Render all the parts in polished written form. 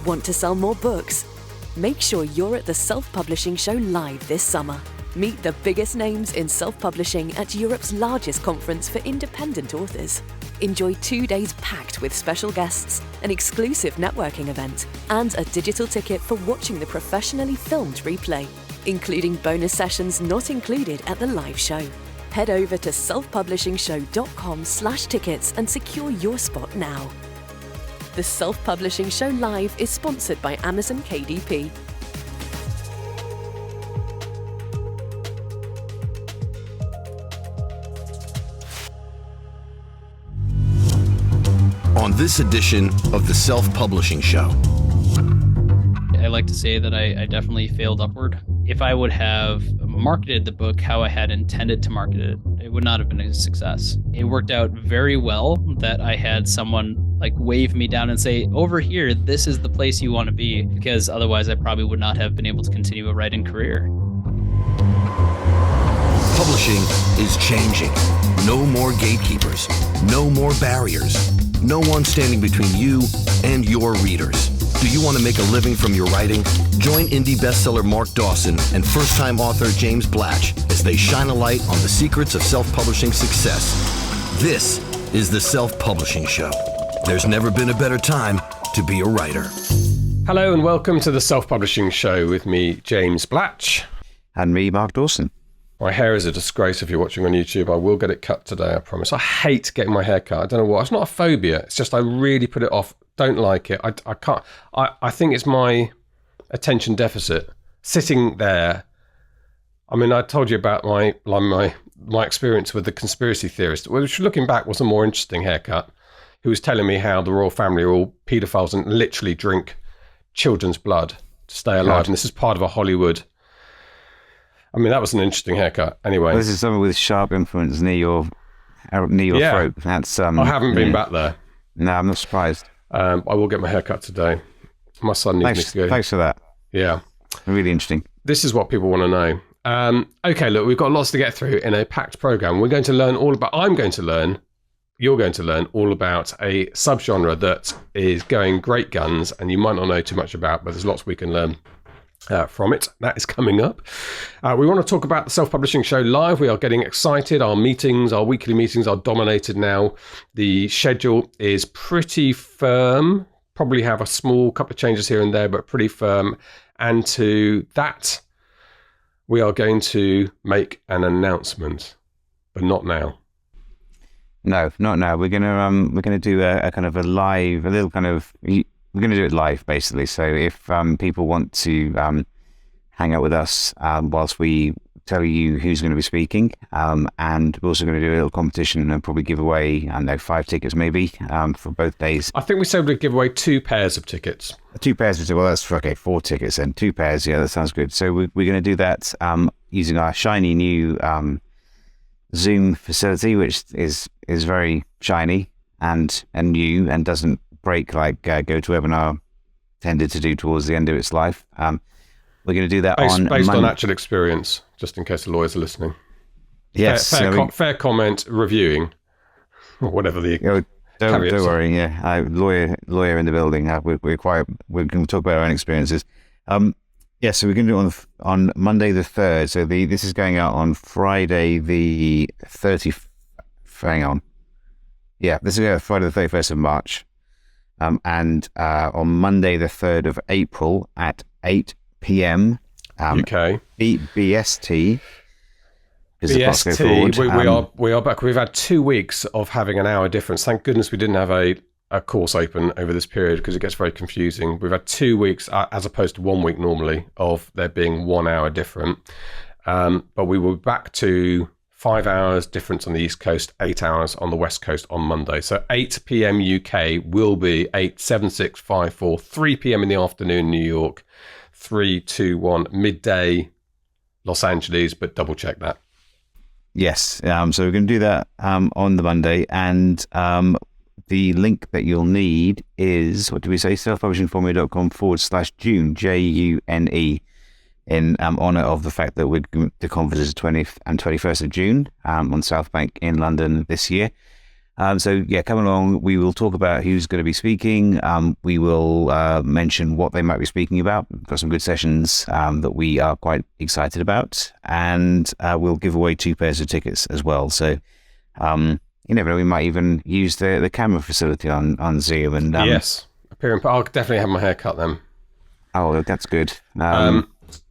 Want to sell more books? Make sure you're at the Self-Publishing Show live this summer. Meet the biggest names in self-publishing at Europe's largest conference for independent authors. Enjoy 2 days packed with special guests, an exclusive networking event, and a digital ticket for watching the professionally filmed replay, including bonus sessions not included at the live show. Head over to selfpublishingshow.com/tickets and secure your spot now. The Self-Publishing Show Live is sponsored by Amazon KDP. On this edition of the Self-Publishing Show. I like to say that I definitely failed upward. If I would have marketed the book how I had intended to market it, it would not have been a success. It worked out very well that I had someone wave me down and say, over here, this is the place you want to be, because otherwise I probably would not have been able to continue a writing career. Publishing is changing. No more gatekeepers. No more barriers. No one standing between you and your readers. Do you want to make a living from your writing? Join indie bestseller Mark Dawson and first-time author James Blatch as they shine a light on the secrets of self-publishing success. This is the Self-Publishing Show. There's never been a better time to be a writer. Hello and welcome to the Self-Publishing Show with me, James Blatch. And me, Mark Dawson. My hair is a disgrace if you're watching on YouTube. I will get it cut today, I promise. I hate getting my hair cut. I don't know why. It's not a phobia. It's just I really put it off. Don't like it. I can't. I think it's my attention deficit. Sitting there. I mean, I told you about my experience with the conspiracy theorist, which looking back was a more interesting haircut. Who was telling me how the royal family are all paedophiles and literally drink children's blood to stay alive. God. And this is part of a Hollywood. I mean, that was an interesting haircut. Anyway, well, this is something with sharp influence near your throat. That's I haven't been back there. No, I'm not surprised. I will get my haircut today. My son needs me to go. Thanks for that. Yeah, really interesting. This is what people want to know. Okay, look, we've got lots to get through in a packed program. We're going to learn all about. You're going to learn all about a subgenre that is going great guns, and you might not know too much about, but there's lots we can learn from it. That is coming up. We want to talk about the Self-Publishing Show Live. We are getting excited. Our weekly meetings are dominated now. The schedule is pretty firm. Probably have a small couple of changes here and there, but pretty firm. And to that, we are going to make an announcement, but not now. No, not now. We're gonna do a kind of a live, we're going to do it live, basically. So if people want to hang out with us whilst we tell you who's going to be speaking, and we're also going to do a little competition and probably give away, 5 tickets maybe for both days. I think we said we'd give away 2 pairs of tickets. 2 pairs, well, that's okay, 4 tickets then. 2 pairs, yeah, that sounds good. So we're going to do that using our shiny new Zoom facility, which is very shiny and new and doesn't break like GoToWebinar tended to do towards the end of its life. We're going to do that based on actual experience, just in case the lawyers are listening. Yes, fair comment, reviewing, or whatever the. Don't worry. Yeah, lawyer in the building. We can talk about our own experiences. So we're going to do it on Monday the 3rd. So this is going out on Friday the 30th. Hang on. Yeah, this is going out Friday the 31st of March. And on Monday the 3rd of April at 8 p.m. UK BST. BST. We are back. We've had 2 weeks of having an hour difference. Thank goodness we didn't have a course open over this period because it gets very confusing. We've had 2 weeks as opposed to 1 week normally of there being 1 hour different. But we will be back to 5 hours difference on the East Coast, 8 hours on the West Coast on Monday. So 8 p.m. UK will be 8/7/6/5/4, 3 p.m. in the afternoon New York, 3/2/1 midday Los Angeles, but double check that. Yes, so we're going to do that on the Monday, and the link that you'll need is, what did we say, selfpublishingformula.com/June, June, in honour of the fact that the conference is 20th and 21st of June on South Bank in London this year. So yeah, come along. We will talk about who's going to be speaking. We will mention what they might be speaking about. We've got some good sessions that we are quite excited about, and we'll give away 2 pairs of tickets as well. So you never know, we might even use the camera facility on Zoom. And yes, I'll definitely have my hair cut then. Oh, that's good.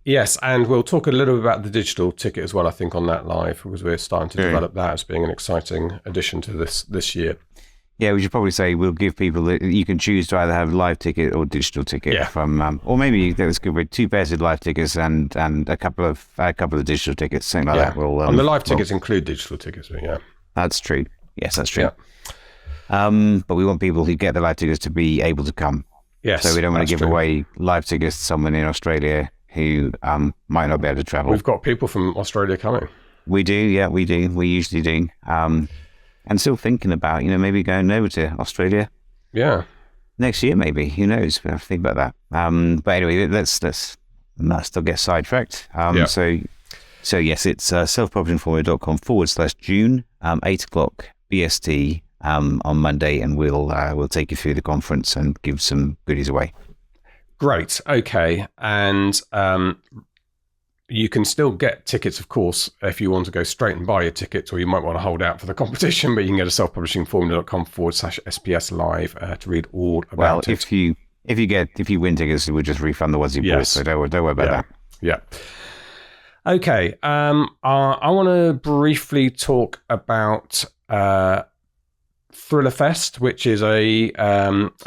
Yes, and we'll talk a little bit about the digital ticket as well, I think, on that live, because we're starting to develop that as being an exciting addition to this year. Yeah, we should probably say we'll give people that you can choose to either have live ticket or digital ticket from, or maybe there's good with 2 pairs of live tickets and a couple of digital tickets, something like that. And the live tickets include digital tickets, but yeah. That's true. Yes, that's true. Yeah. But we want people who get the live tickets to be able to come. Yes, so we don't want to give away live tickets to someone in Australia who might not be able to travel. We've got people from Australia coming. We do, yeah, we do. We usually do. And still thinking about, maybe going over to Australia. Yeah. Next year, maybe. Who knows? We have to think about that. But anyway, let's not still get sidetracked. So yes, it's selfpublishingformula.com/June, 8 o'clock BST on Monday, and we'll take you through the conference and give some goodies away. Great. Okay. And you can still get tickets, of course, if you want to go straight and buy your tickets, or you might want to hold out for the competition, but you can go to selfpublishingformula.com/SPS live to read all about it. Well, if you win tickets, we'll just refund the ones you bought, so don't worry about that. Yeah. Okay. I want to briefly talk about Thriller Fest, which is a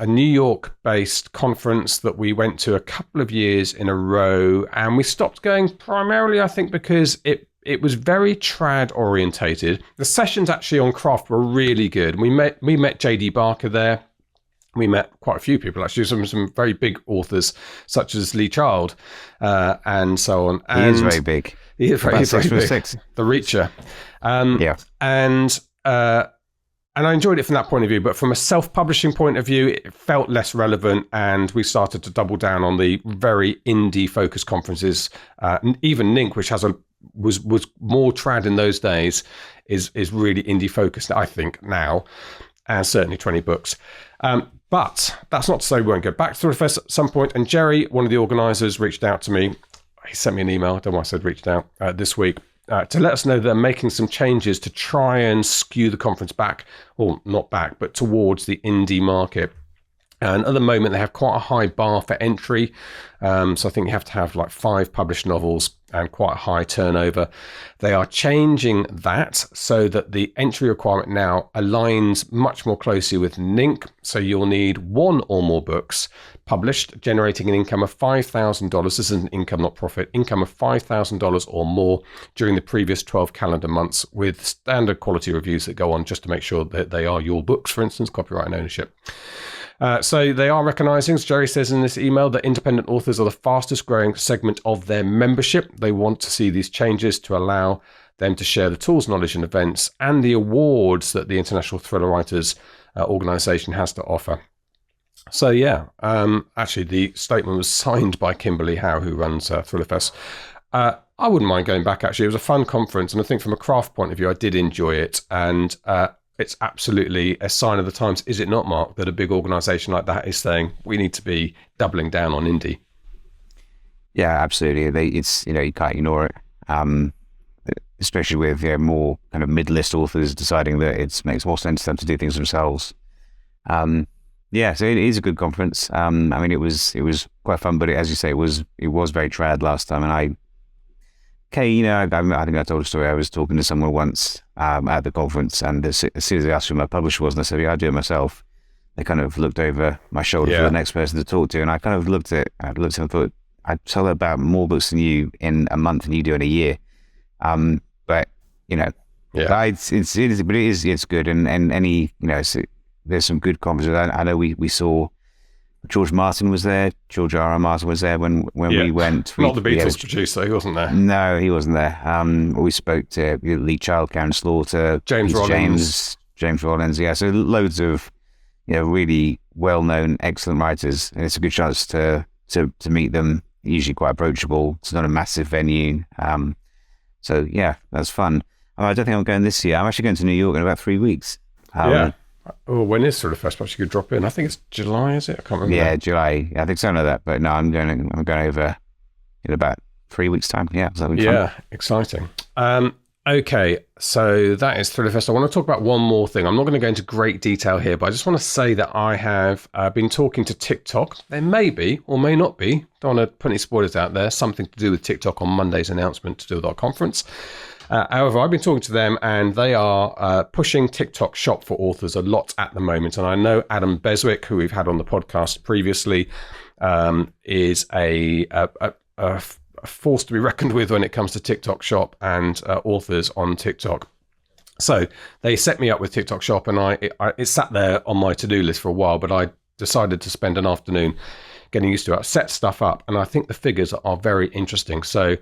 New York-based conference that we went to a couple of years in a row, and we stopped going primarily, I think, because it was very trad orientated. The sessions actually on craft were really good. We met JD Barker there. We met quite a few people, actually, some very big authors, such as Lee Child, and so on. He is very big. He is very big. 6'6". The Reacher. And I enjoyed it from that point of view, but from a self-publishing point of view, it felt less relevant, and we started to double down on the very indie-focused conferences. Even Nink, which was more trad in those days, is really indie-focused, I think, now, and certainly 20 books. But that's not to say we won't go back to the fest at some point. And Jerry, one of the organisers, reached out to me. He sent me an email. I don't know why I said reached out this week. To let us know they're making some changes to try and skew the conference back, or not back, but towards the indie market. And at the moment, they have quite a high bar for entry. So I think you have to have like 5 published novels and quite a high turnover. They are changing that so that the entry requirement now aligns much more closely with Nink. So you'll need 1 or more books published, generating an income of $5,000. This is an income, not profit. Income of $5,000 or more during the previous 12 calendar months, with standard quality reviews that go on just to make sure that they are your books, for instance, copyright and ownership. So they are recognizing, as Jerry says in this email, that independent authors are the fastest growing segment of their membership. They want to see these changes to allow them to share the tools, knowledge and events and the awards that the International Thriller Writers Organization has to offer. So yeah, actually the statement was signed by Kimberly Howe, who runs Thriller Fest. I wouldn't mind going back, actually. It was a fun conference, and I think from a craft point of view, I did enjoy it. And it's absolutely a sign of the times, is it not, Mark, that a big organisation like that is saying we need to be doubling down on indie? Yeah, absolutely. It's you can't ignore it, especially with more kind of mid-list authors deciding that it makes more sense for them to do things themselves. So it is a good conference. I mean, it was quite fun, but as you say, it was very trad last time, and I think I told a story. I was talking to someone once at the conference, and as soon as they asked who my publisher was, and I said, "Yeah, I do it myself." They kind of looked over my shoulder for the next person to talk to, and I kind of looked at him and thought, "I sell about more books than you in a month than you do in a year." But it's good, and any there's some good conferences. I know we saw. George Martin was there. George R.R. Martin was there when we went. Not the Beatles producer, he wasn't there. No, he wasn't there. We spoke to Lee Child, Karen Slaughter, James Rollins. Yeah, so loads of really well-known, excellent writers, and it's a good chance to meet them. Usually quite approachable. It's not a massive venue, so yeah, that's fun. I don't think I'm going this year. I'm actually going to New York in about 3 weeks. Yeah. Oh, when is sort of first? Perhaps you could drop in. I think it's July, is it? I can't remember. Yeah, July. I think something like that. But no, I'm going over in about 3 weeks' time. Yeah, so yeah, exciting. Okay, so that is Thrillerfest. I want to talk about one more thing. I'm not going to go into great detail here, but I just want to say that I have been talking to TikTok. There may be, or may not be, don't want to put any spoilers out there, something to do with TikTok on Monday's announcement to do with our conference. However, I've been talking to them, and they are pushing TikTok Shop for authors a lot at the moment. And I know Adam Beswick, who we've had on the podcast previously, is a force to be reckoned with when it comes to TikTok Shop and authors on TikTok. So they set me up with TikTok Shop, and it sat there on my to-do list for a while, but I decided to spend an afternoon getting used to it. I set stuff up, and I think the figures are very interesting. So,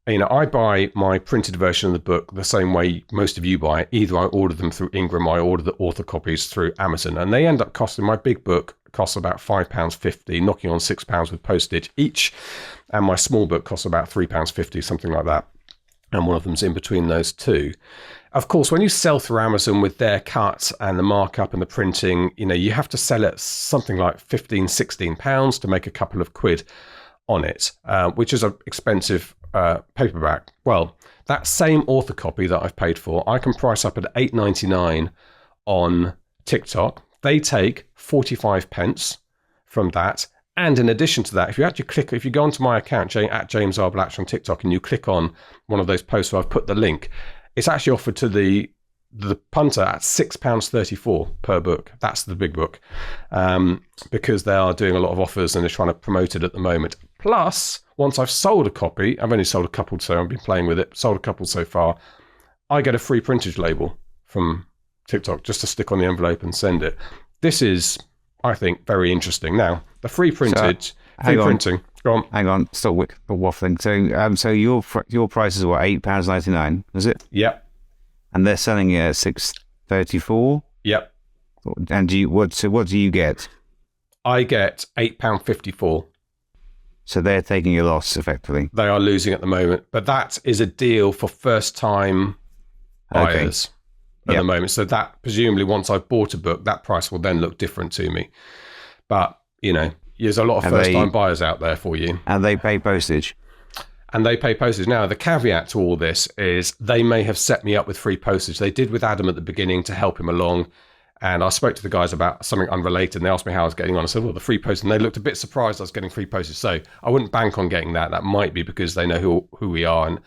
I buy my printed version of the book the same way most of you buy it. Either I order them through Ingram, or I order the author copies through Amazon, and they end up costing, my big book costs about £5.50, knocking on £6 with postage each, and my small book costs about £3.50, something like that, and one of them's in between those two. Of course, when you sell through Amazon with their cut and the markup and the printing, you have to sell it something like £15-16 to make a couple of quid on it, which is an expensive paperback. Well, that same author copy that I've paid for, I can price up at $8.99 on TikTok. They take 45 pence from that. And in addition to that, if you go onto my account, at James R. Blatch on TikTok, and you click on one of those posts where I've put the link, it's actually offered to the punter at £6.34 per book. That's the big book, because they are doing a lot of offers and they're trying to promote it at the moment. Plus, once I've sold a copy, I've only sold a couple, so I've been playing with it, sold a couple so far, I get a free printage label from TikTok just to stick on the envelope and send it. This is, I think, very interesting. Now, the free printage, printing. Go on. Hang on, still waffling. So your price is what, £8.99, is it? Yep. And they're selling it at $6.34. Yep. And what do you get? I get £8.54. So they're taking a loss effectively. They are losing at the moment, but that is a deal for first-time buyers at the moment. So that presumably, once I've bought a book, that price will then look different to me. But there's a lot of first-time buyers out there for you, and they pay postage. And they pay postage. Now, the caveat to all this is they may have set me up with free postage. They did with Adam at the beginning to help him along. And I spoke to the guys about something unrelated, and they asked me how I was getting on. I said, well, the free postage. And they looked a bit surprised I was getting free postage. So I wouldn't bank on getting that. That might be because they know who we are and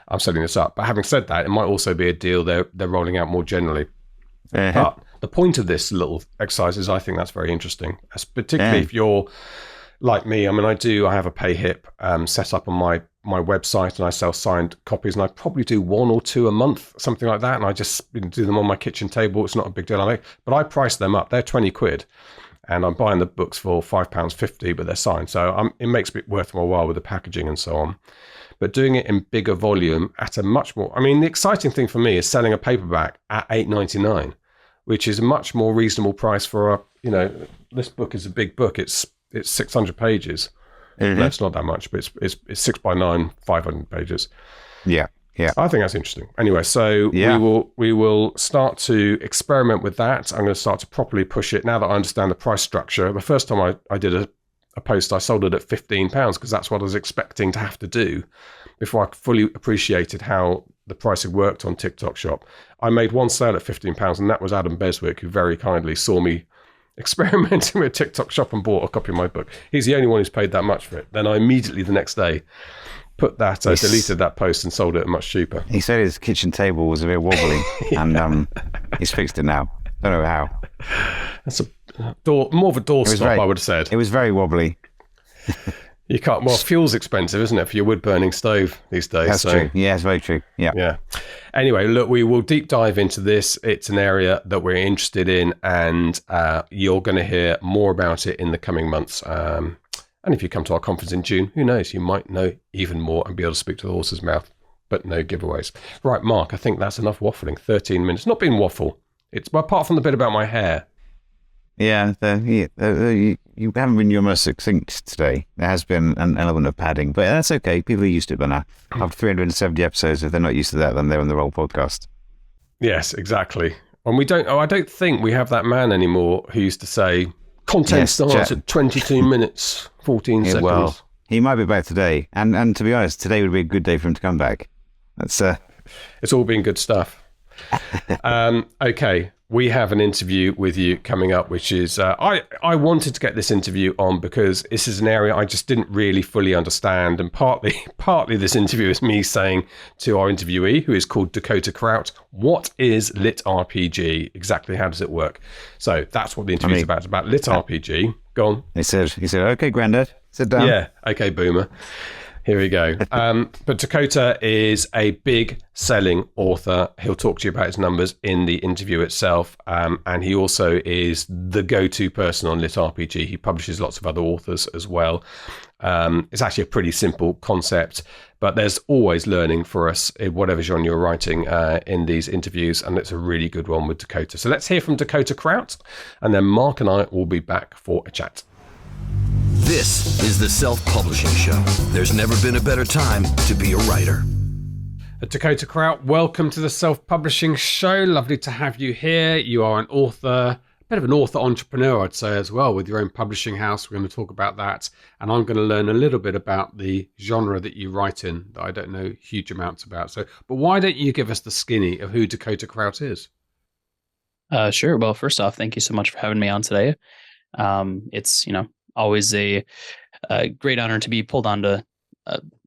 I'm setting this up. But having said that, it might also be a deal they're rolling out more generally. But the point of this little exercise is I think that's very interesting, particularly if you're like me. I mean, I have a pay hip set up on my website, and I sell signed copies, and I probably do 1 or 2 a month, something like that. And I just do them on my kitchen table. It's not a big deal. But I price them up. They're 20 quid. And I'm buying the books for £5.50, but they're signed. So it makes it worth my while with the packaging and so on. But doing it in bigger volume at a much more, the exciting thing for me is selling a paperback at $8.99, which is a much more reasonable price for this book is a big book. It's 600 pages. Mm-hmm. No, it's not that much, but it's 6x9, 500 pages. Yeah. I think that's interesting. Anyway, so we will start to experiment with that. I'm going to start to properly push it now that I understand the price structure. The first time I did a post, I sold it at £15 because that's what I was expecting to have to do before I fully appreciated how the pricing worked on TikTok Shop. I made one sale at £15, and that was Adam Beswick, who very kindly saw me experimenting with TikTok Shop and bought a copy of my book. He's the only one who's paid that much for it. Then I immediately the next day put that, deleted that post and sold it much cheaper. He said his kitchen table was a bit wobbly, and he's fixed it now. Don't know how. That's more of a doorstop, I would have said. It was very wobbly. You can't. Well, fuel's expensive, isn't it, for your wood-burning stove these days? That's true. Yeah, it's very true. Yeah. Anyway, look, we will deep dive into this. It's an area that we're interested in, and you're going to hear more about it in the coming months. And if you come to our conference in June, who knows? You might know even more and be able to speak to the horse's mouth, but no giveaways. Right, Mark, I think that's enough waffling. 13 minutes. Not been waffle. It's apart from the bit about my hair. Yeah, you haven't been your most succinct today. There has been an element of padding, but that's okay. People are used to it by now. After 370 episodes, if they're not used to that, then they're on the wrong podcast. Yes, exactly. And we don't. Oh, I don't think we have that man anymore who used to say content Yes, starts Jack. at 22 minutes 14 Yeah, seconds. well, he might be back today, and to be honest, today would be a good day for him to come back. That's It's all been good stuff. Okay, we have an interview with you coming up, which is I wanted to get this interview on because this is an area I just didn't really fully understand, and partly this interview is me saying to our interviewee, who is called Dakota Krout, what is LitRPG? Exactly how does it work? So that's what the interview is about. It's about LitRPG. Go on. he said. Okay, Grandad, sit down. Yeah. Okay, boomer. Here we go. But Dakota is a big selling author. He'll talk to you about his numbers in the interview itself. And he also is the go-to person on LitRPG. He publishes lots of other authors as well. It's actually a pretty simple concept, but there's always learning for us in whatever genre you're writing in these interviews. And it's a really good one with Dakota. So let's hear from Dakota Krout, and then Mark and I will be back for a chat. This is the Self-Publishing Show. There's never been a better time to be a writer. Dakota Krout, welcome to the Self-Publishing Show. Lovely to have you here. You are an author, a bit of an author entrepreneur, I'd say, as well, with your own publishing house. We're going to talk about that. And I'm going to learn a little bit about the genre that you write in that I don't know huge amounts about. But why don't you give us the skinny of who Dakota Krout is? Sure. Well, first off, thank you so much for having me on today. It's, always a great honor to be pulled onto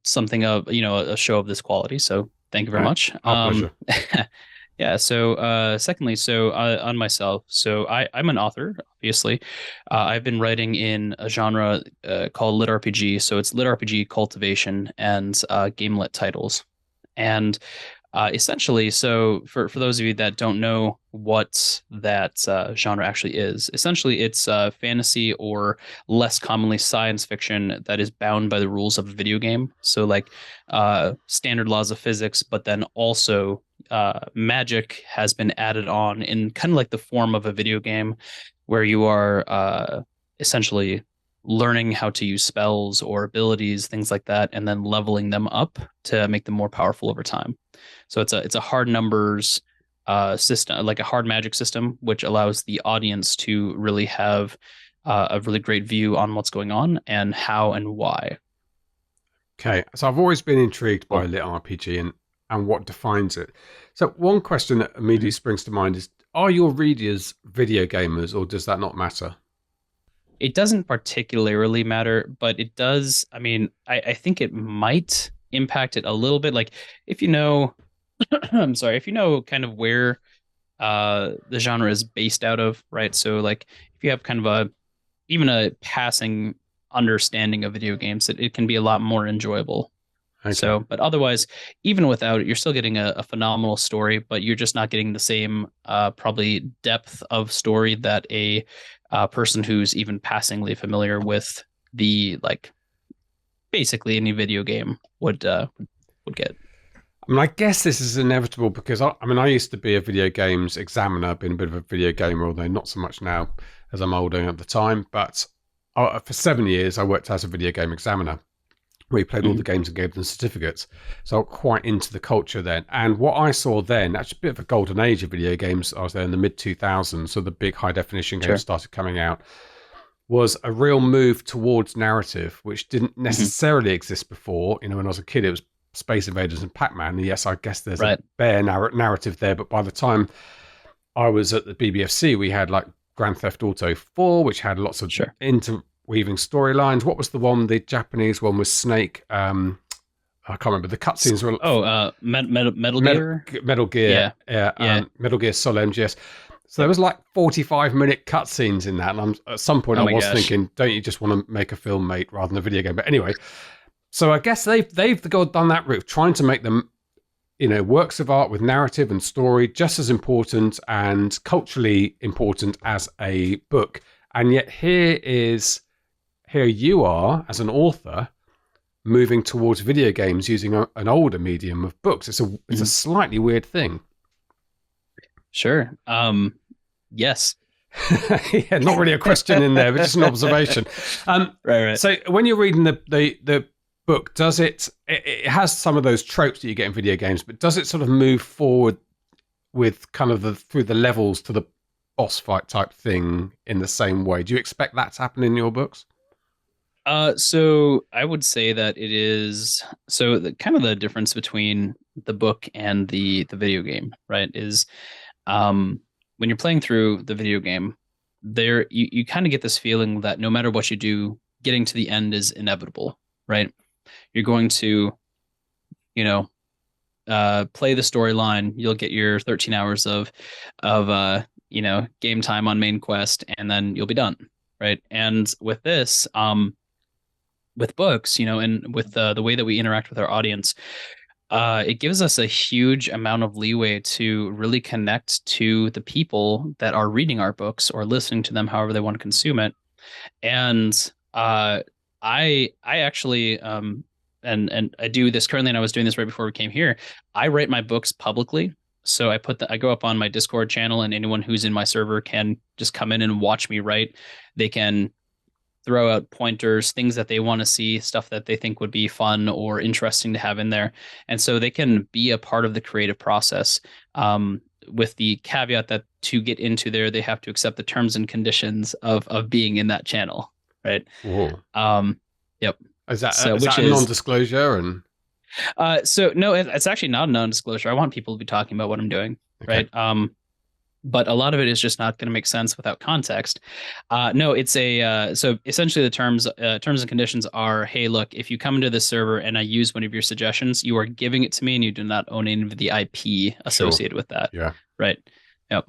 something of, a show of this quality. So thank you very much. Our pleasure. Yeah. So, secondly, on myself, so I'm an author, obviously. I've been writing in a genre called LitRPG. So it's LitRPG cultivation and gamelit titles. And essentially, so for those of you that don't know what that genre actually is, essentially it's fantasy or less commonly science fiction that is bound by the rules of a video game. So like standard laws of physics, but then also magic has been added on in kind of like the form of a video game where you are essentially learning how to use spells or abilities, things like that, and then leveling them up to make them more powerful over time. So it's a hard numbers system, like a hard magic system, which allows the audience to really have a really great view on what's going on and how and why. Okay, so I've always been intrigued by LitRPG and what defines it. So one question that immediately springs to mind is, are your readers video gamers, or does that not matter? It doesn't particularly matter, but it does. I mean, I think it might impact it a little bit. Like if I'm sorry, if you know kind of where the genre is based out of, right? So like if you have kind of even a passing understanding of video games, it can be a lot more enjoyable. Okay. So, but otherwise, even without it, you're still getting a phenomenal story, but you're just not getting the same probably depth of story that a person who's even passingly familiar with the basically any video game would get. I mean, I guess this is inevitable because I used to be a video games examiner, been a bit of a video gamer, although not so much now as I'm older at the time. But for 7 years, I worked as a video game examiner. We played all the games and gave them certificates. So I got quite into the culture then. And what I saw then, actually a bit of a golden age of video games, I was there in the mid-2000s, so the big high-definition games started coming out, was a real move towards narrative, which didn't necessarily exist before. When I was a kid, it was Space Invaders and Pac-Man. And yes, I guess there's a bare narrative there. But by the time I was at the BBFC, we had like Grand Theft Auto 4, which had lots of interweaving storylines. What was the one, the Japanese one was Snake? I can't remember. The cutscenes were... Metal Gear? Metal Gear. Yeah. Metal Gear Solid MGS. So there was like 45-minute cutscenes in that. And at some point I was thinking, don't you just want to make a film, mate, rather than a video game? But anyway, so I guess they've done that route, trying to make them, works of art with narrative and story just as important and culturally important as a book. And yet here you are, as an author, moving towards video games using an older medium of books. It's a slightly weird thing. Sure. Yes. Yeah, not really a question in there, but just an observation. Right. So when you're reading the book, does it has some of those tropes that you get in video games, but does it sort of move forward with kind of the through the levels to the boss fight type thing in the same way? Do you expect that to happen in your books? So I would say that it is so the kind of the difference between the book and the video game, right? Is when you're playing through the video game, you kind of get this feeling that no matter what you do, getting to the end is inevitable, right? You're going to, you know, play the storyline. You'll get your 13 hours of game time on main quest, and then you'll be done, right? And with this, with books, and with the way that we interact with our audience, it gives us a huge amount of leeway to really connect to the people that are reading our books or listening to them, however they want to consume it. And I actually and I do this currently, and I was doing this right before we came here. I write my books publicly. So I go up on my Discord channel, and anyone who's in my server can just come in and watch me write. They can throw out pointers, things that they want to see, stuff that they think would be fun or interesting to have in there. And so they can be a part of the creative process, with the caveat that to get into there, they have to accept the terms and conditions of being in that channel. Right. Whoa. Yep. Is that a non-disclosure? And so no, it's actually not a non-disclosure. I want people to be talking about what I'm doing. Okay. Right. But a lot of it is just not going to make sense without context. No, it's so essentially the terms and conditions are, hey, look, if you come into this server and I use one of your suggestions, you are giving it to me, and you do not own any of the IP associated with that. Yeah. Right. Yep.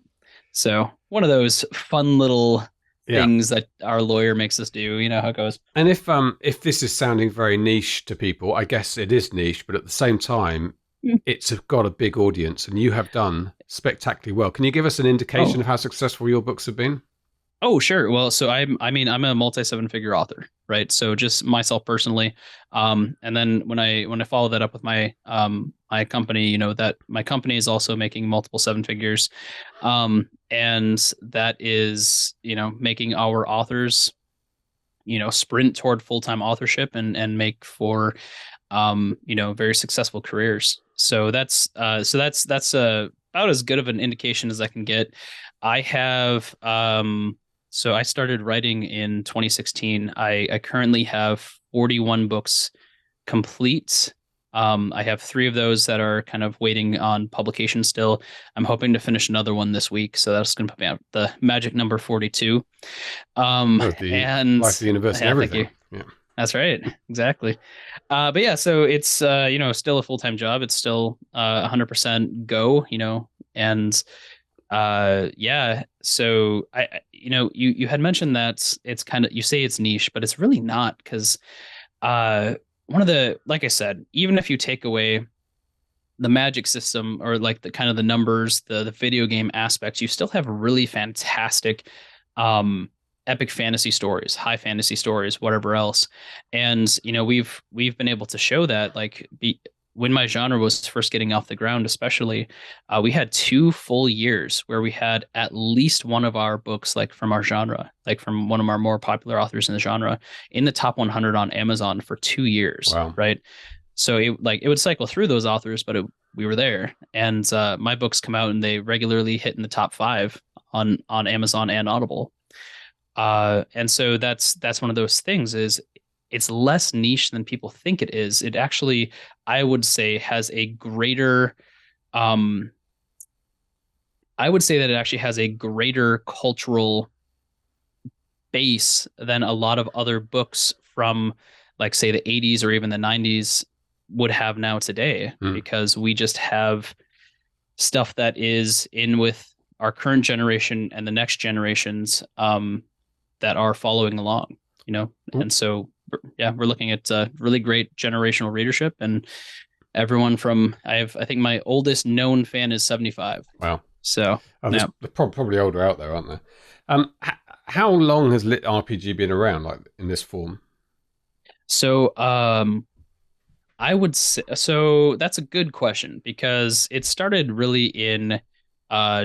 So one of those fun little things that our lawyer makes us do. You know how it goes. And if this is sounding very niche to people, I guess it is niche, but at the same time, it's got a big audience, and you have done spectacularly well. Can you give us an indication of how successful your books have been? Oh, sure. Well, so I'm a multi-seven-figure author, right? So just myself personally, and then when I follow that up with my my company, that my company is also making multiple seven figures, and that is making our authors sprint toward full-time authorship and make for very successful careers. So that's about as good of an indication as I can get. I have so I started writing in 2016. I currently have 41 books complete. I have 3 of those that are kind of waiting on publication still. I'm hoping to finish another one this week, so that's going to put me out the magic number 42. And life, the universe, and everything. Yeah. That's right. Exactly. But yeah, so it's, still a full-time job. It's still 100% go, and yeah. So you had mentioned that it's kind of, you say it's niche, but it's really not, because like I said, even if you take away the magic system or like the kind of the numbers, the video game aspects, you still have really fantastic epic fantasy stories, high fantasy stories, whatever else. And we've been able to show that, like, when my genre was first getting off the ground, especially, we had 2 full years where we had at least one of our books, like from our genre, like from one of our more popular authors in the genre, in the top 100 on Amazon for 2 years. Wow. Right. So it would cycle through those authors, but we were there. And my books come out and they regularly hit in the top 5 on Amazon and Audible. And so that's one of those things, is it's less niche than people think it is. It actually, I would say, has a greater, I would say that it actually has a greater cultural base than a lot of other books from, like, say, the 80s or even the 90s would have now today, because we just have stuff that is in with our current generation and the next generations, that are following along, and so, yeah, we're looking at really great generational readership, and everyone from, I think my oldest known fan is 75. Wow. So they're probably older out there, aren't there? How long has LitRPG been around, like, in this form? So I would say, so that's a good question, because it started really in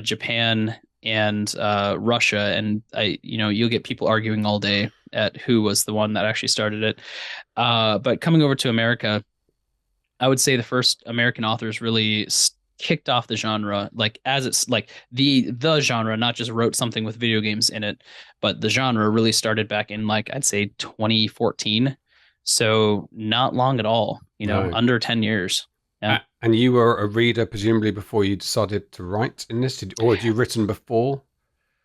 Japan and Russia, and you'll get people arguing all day at who was the one that actually started it. But coming over to America, I would say the first American authors really kicked off the genre, like as it's like the genre, not just wrote something with video games in it, but the genre really started back in like I'd say 2014. So not long at all, No. under 10 years. Yeah. And you were a reader presumably before you decided to write in this, or had you written before?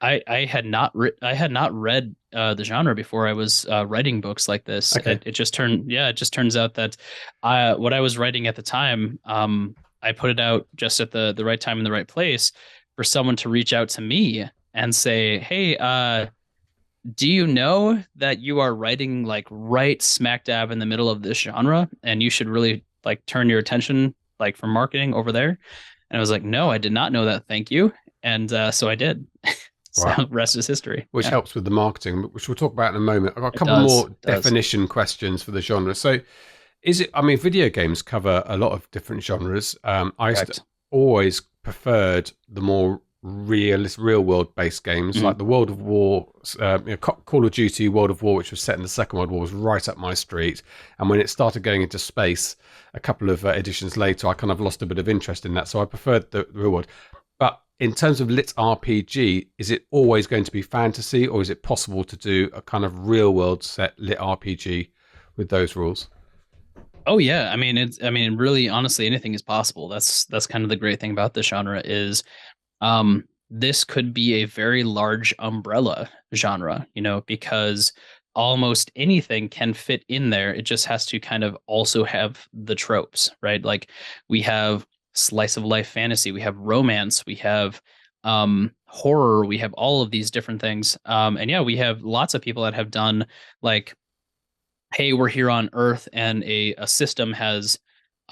I had not read the genre before I was writing books like this. Okay. It just turns out that what I was writing at the time, I put it out just at the right time in the right place for someone to reach out to me and say, "Hey, do you know that you are writing like right smack dab in the middle of this genre, and you should really like turn your attention like for marketing over there?" And I was like, "No, I did not know that. Thank you." And so I did. So Wow. rest is history. Which Yeah, helps with the marketing, which we'll talk about in a moment. I've got a it couple does. more It does. definition questions for the genre. So, I mean, video games cover a lot of different genres. Correct. Always preferred the more real world based games, Mhm. like the World of War, Call of Duty World of War, which was set in the Second World War, was right up my street. And when it started going into space, a couple of editions later, I kind of lost a bit of interest in that. So I preferred the real world. But in terms of lit RPG, is it always going to be fantasy, or is it possible to do a kind of real world set lit RPG with those rules? Oh yeah, I mean really honestly anything is possible. That's kind of the great thing about this genre is this could be a very large umbrella genre, because almost anything can fit in there. It just has to kind of also have the tropes, right? Like we have slice of life fantasy, we have romance, we have horror, we have all of these different things. And yeah, we have lots of people that have done like, hey, we're here on Earth and a system has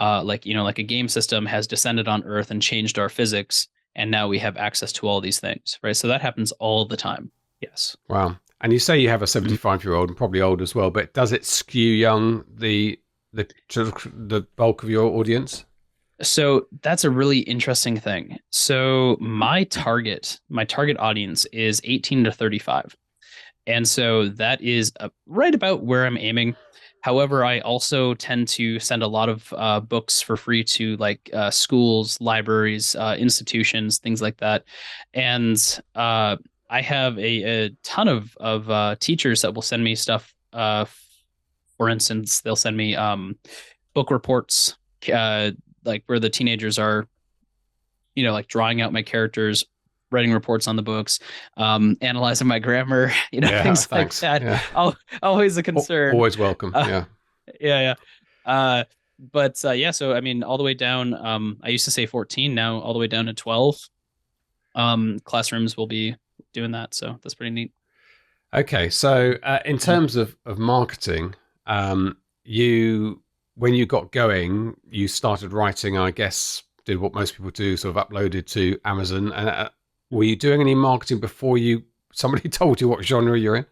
like a game system has descended on Earth and changed our physics, and now we have access to all these things, right? So that happens all the time. Yes. Wow. And you say you have a Mhm. 75-year-old and probably old as well, but does it skew young the bulk of your audience? So that's a really interesting thing. So my target audience is 18 to 35. And so that is right about where I'm aiming. However, I also tend to send a lot of books for free to like schools, libraries, institutions, things like that. And I have a ton of teachers that will send me stuff. For instance, they'll send me book reports, uh, like where the teenagers are, like drawing out my characters, writing reports on the books, analyzing my grammar, Yeah, things like thanks. that. Yeah. Always a concern. Always welcome. Uh, Yeah. yeah, yeah. But yeah, so I mean, all the way down. I used to say 14, now all the way down to 12. Classrooms will be doing that, so that's pretty neat. Okay. So, in terms of marketing, you when you got going, you started writing, I guess, did what most people do, sort of uploaded to Amazon. And were you doing any marketing before somebody told you what genre you're in?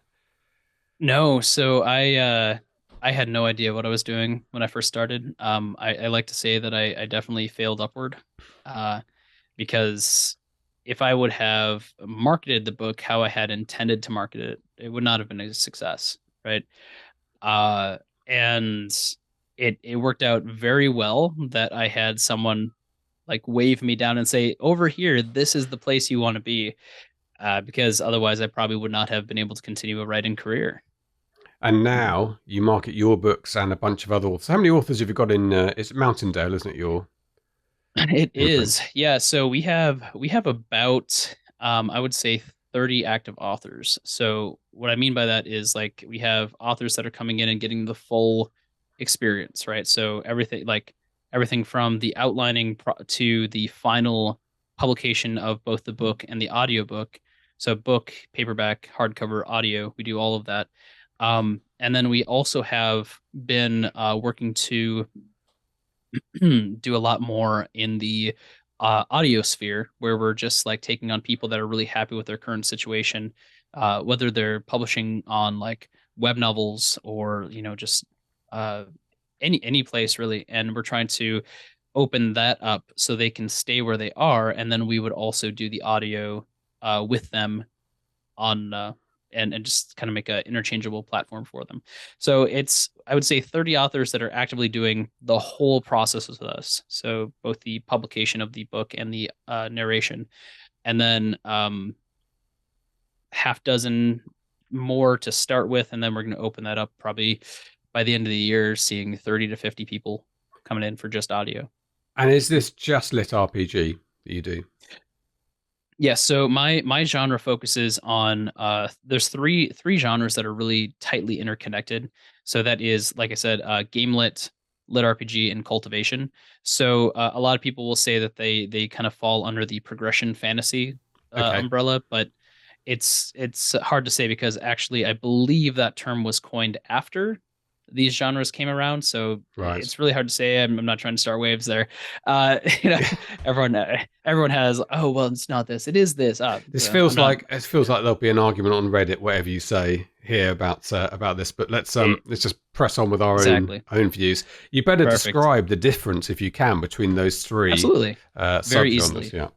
No, so I had no idea what I was doing when I first started. I like to say that I definitely failed upward, uh, because if I would have marketed the book how I had intended to market it, it would not have been a success, right? Uh, and it worked out very well that I had someone like wave me down and say, "Over here, this is the place you want to be," because otherwise I probably would not have been able to continue a writing career. And now you market your books and a bunch of other authors. How many authors have you got in? It's Mountaindale, isn't it? Your It imprint. is. Yeah, so we have about I would say 30 active authors. So what I mean by that is like we have authors that are coming in and getting the full experience, right? So everything from the outlining to the final publication of both the book and the audiobook. So book, paperback, hardcover, audio, we do all of that. And then we also have been working to do a lot more in the audio sphere where we're just like taking on people that are really happy with their current situation, whether they're publishing on like web novels or just uh, any place really, and we're trying to open that up so they can stay where they are, and then we would also do the audio with them on. and just kind of make an interchangeable platform for them. So it's, I would say, 30 authors that are actively doing the whole process with us. So both the publication of the book and the narration, and then half dozen more to start with, and then we're going to open that up probably by the end of the year, seeing 30 to 50 people coming in for just audio. And is this just LitRPG that you do? Yeah, so my genre focuses on there's three genres that are really tightly interconnected. So that is, like I said, game lit RPG, and cultivation. So a lot of people will say that they kind of fall under the progression fantasy Okay. umbrella, but it's hard to say because actually I believe that term was coined after these genres came around. So Right. it's really hard to say. I'm not trying to start waves there. You know, everyone has, oh well, it's not this, it is this. This feels like there'll be an argument on Reddit, whatever you say here about this. But let's just press on with our own views. You better describe the difference, if you can, between those three. Absolutely, very subgenres. easily.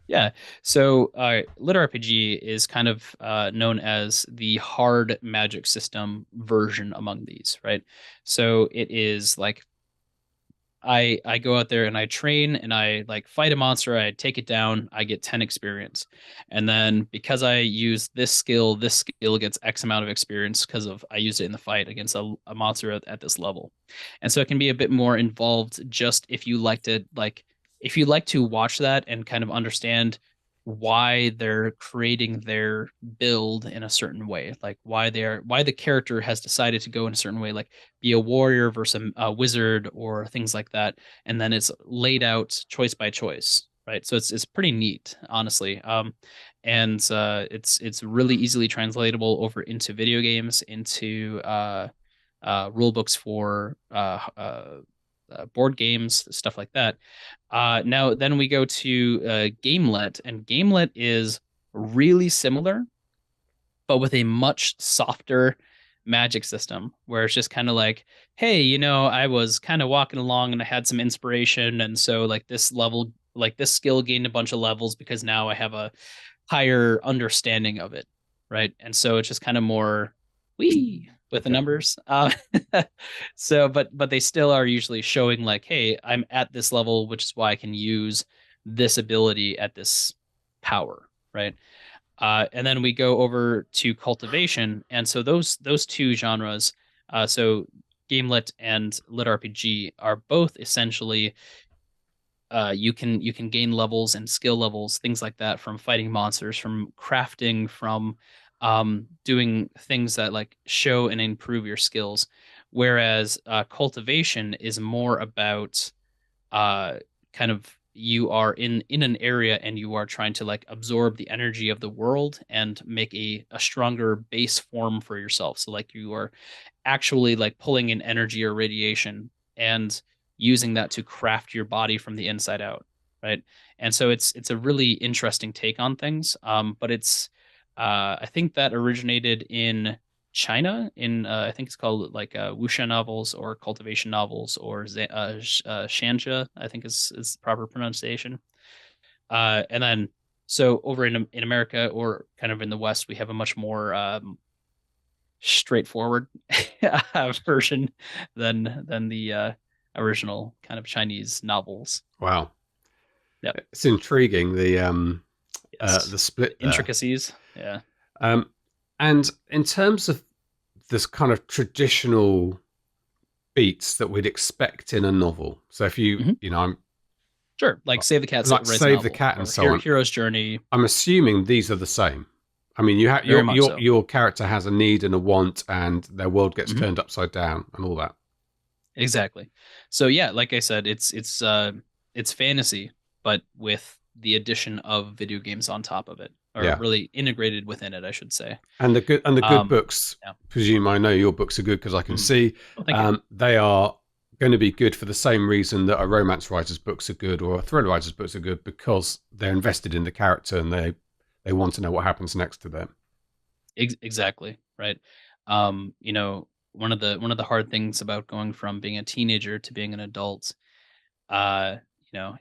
Yeah. So LitRPG is kind of known as the hard magic system version among these, right? So it is like I go out there and I train and I like fight a monster, I take it down, I get 10 experience. And then because I use this skill gets X amount of experience because of I used it in the fight against a monster at this level. And so it can be a bit more involved just if you like to watch that and kind of understand why they're creating their build in a certain way, like why the character has decided to go in a certain way, like be a warrior versus a wizard or things like that, and then it's laid out choice by choice, right? So it's pretty neat, honestly. And it's really easily translatable over into video games, into rule books for board games, stuff like that. Now, then we go to Gamelet, and Gamelet is really similar, but with a much softer magic system where it's just kind of like, hey, I was kind of walking along and I had some inspiration. And so, like, this level, like, this skill gained a bunch of levels because now I have a higher understanding of it. Right. And so it's just kind of more with the numbers. So, but they still are usually showing like, hey, I'm at this level, which is why I can use this ability at this power, right? And then we go over to cultivation, and so those two genres, so Gamelit and LitRPG, are both essentially you can gain levels and skill levels, things like that, from fighting monsters, from crafting, from doing things that like show and improve your skills. Whereas cultivation is more about kind of you are in an area and you are trying to like absorb the energy of the world and make a stronger base form for yourself. So like you are actually like pulling in energy or radiation and using that to craft your body from the inside out, right? And so it's a really interesting take on things. But it's I think that originated in China in I think it's called like wuxia novels or cultivation novels, or shanja, I think is the proper pronunciation. And then so over in America, or kind of in the West, we have a much more straightforward version than the original kind of Chinese novels. Wow. Yeah, it's intriguing, the split there. Intricacies. Yeah. And in terms of this kind of traditional beats that we'd expect in a novel, so if you I'm sure, like Save the Cat, like Save the Cat, and so on, Hero's Journey. I'm assuming these are the same. I mean, you have your character has a need and a want, and their world gets turned upside down, and all that. Exactly. So yeah, like I said, it's fantasy, but with the addition of video games on top of it, or really integrated within it, I should say. And the good books, presume I know your books are good because I can see they are going to be good for the same reason that a romance writer's books are good or a thriller writer's books are good, because they're invested in the character and they want to know what happens next to them. Exactly, right. One of the hard things about going from being a teenager to being an adult,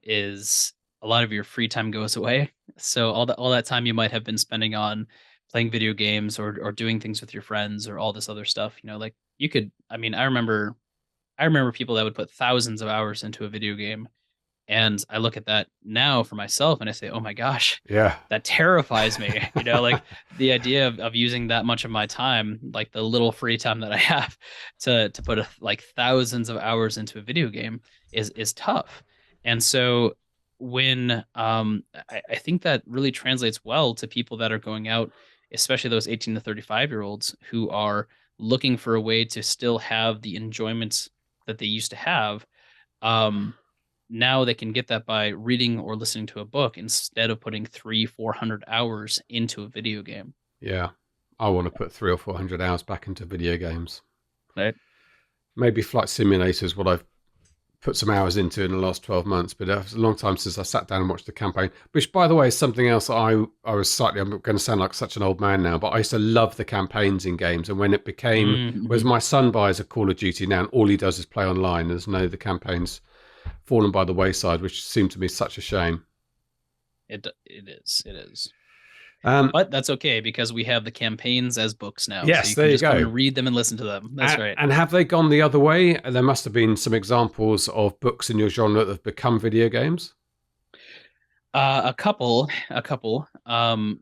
is a lot of your free time goes away. So all that time you might have been spending on playing video games or doing things with your friends or all this other stuff. Like you could. I mean, I remember people that would put thousands of hours into a video game, and I look at that now for myself and I say, oh my gosh, Yeah. that terrifies me. Like the idea of using that much of my time, like the little free time that I have to put like thousands of hours into a video game is tough. And so when I think that really translates well to people that are going out, especially those 18 to 35-year-olds who are looking for a way to still have the enjoyment that they used to have. Now they can get that by reading or listening to a book instead of putting 300-400 hours into a video game. Yeah. I want to put 300 or 400 hours back into video games. Right. Maybe Flight Simulator is what I've put some hours into in the last 12 months, but it was a long time since I sat down and watched the campaign, which, by the way, is something else that I was slightly, I'm going to sound like such an old man now, but I used to love the campaigns in games. And when it became, whereas my son buys a Call of Duty now and all he does is play online, there's no, the campaign's fallen by the wayside, which seemed to me such a shame. It is. But that's okay because we have the campaigns as books now. Yes, so there you just go. Come and read them and listen to them. That's right. And have they gone the other way? There must have been some examples of books in your genre that have become video games. A couple.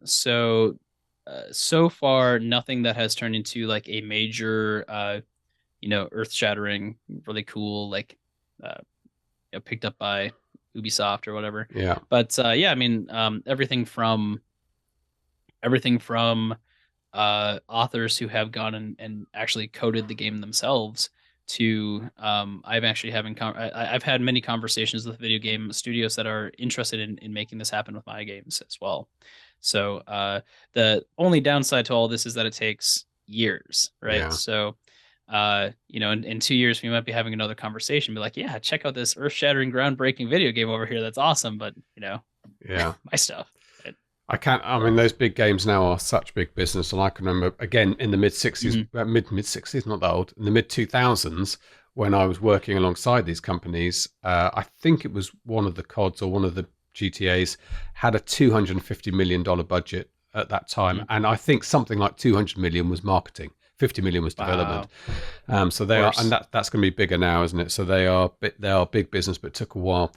So far, nothing that has turned into like a major, earth-shattering, really cool, like, picked up by Ubisoft or whatever. Yeah. But I mean, everything from authors who have gone and actually coded the game themselves to I've had many conversations with video game studios that are interested in making this happen with my games as well. So the only downside to all this is that it takes years, right? Yeah. So in 2 years we might be having another conversation, be like, yeah, check out this earth-shattering, groundbreaking video game over here. That's awesome, but yeah, my stuff. I mean, those big games now are such big business. And I can remember, again, in the mid-60s, mid-60s, not that old, in the mid-2000s, when I was working alongside these companies, I think it was one of the CODs or one of the GTAs had a $250 million budget at that time. And I think something like 200 million was marketing. 50 million was development. Wow. So they are, and that's going to be bigger now, isn't it? So they are big business, but it took a while.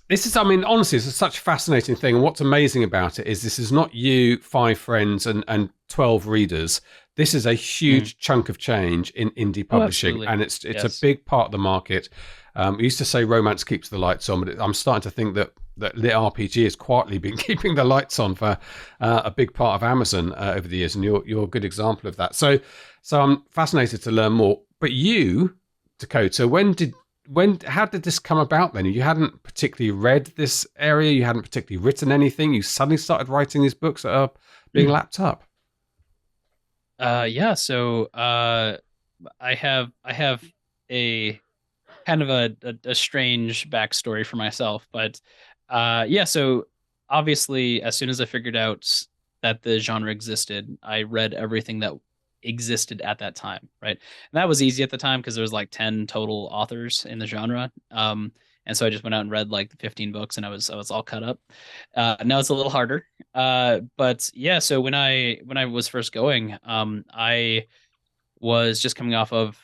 This is, I mean, honestly, it's such a fascinating thing. And what's amazing about it is this is not you, 5 friends and 12 readers. This is a huge chunk of change in indie publishing. And it's a big part of the market. We used to say romance keeps the lights on, but I'm starting to think that LitRPG has quietly been keeping the lights on for a big part of Amazon over the years. And you're a good example of that. So I'm fascinated to learn more. But you, Dakota, how did this come about then? You hadn't particularly read this area. You hadn't particularly written anything. You suddenly started writing these books that are being lapped up. So I have a kind of a strange backstory for myself, but so obviously as soon as I figured out that the genre existed, I read everything that existed at that time, right? And that was easy at the time because there was like 10 total authors in the genre. And so I just went out and read like 15 books and I was all caught up. Now it's a little harder. But yeah, so when I was first going, I was just coming off of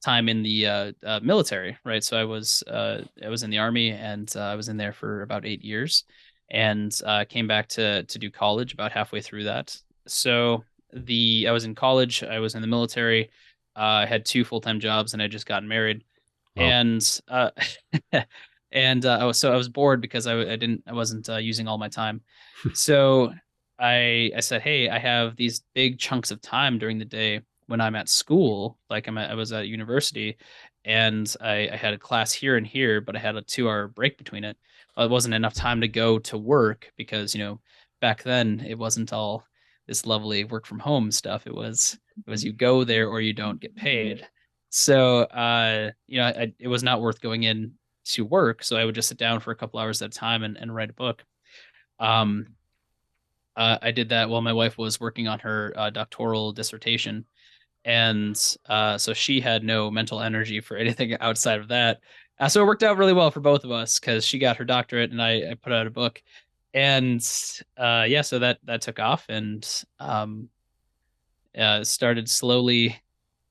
time in the military, right? So I was in the Army and I was in there for about 8 years and came back to do college about halfway through that. So I was in college, I was in the military, I had 2 full-time jobs, and I just got married. Oh. And I was bored because I wasn't using all my time. So I said, hey, I have these big chunks of time during the day when I'm at school, like I was at university, and I had a class here and here, but I had a 2-hour break between it. Well, it wasn't enough time to go to work because back then it wasn't all this lovely work from home stuff. It was you go there or you don't get paid. So, it was not worth going in to work. So I would just sit down for a couple hours at a time and write a book. I did that while my wife was working on her doctoral dissertation. And so she had no mental energy for anything outside of that. So it worked out really well for both of us because she got her doctorate and I put out a book. And yeah, so that took off, and started slowly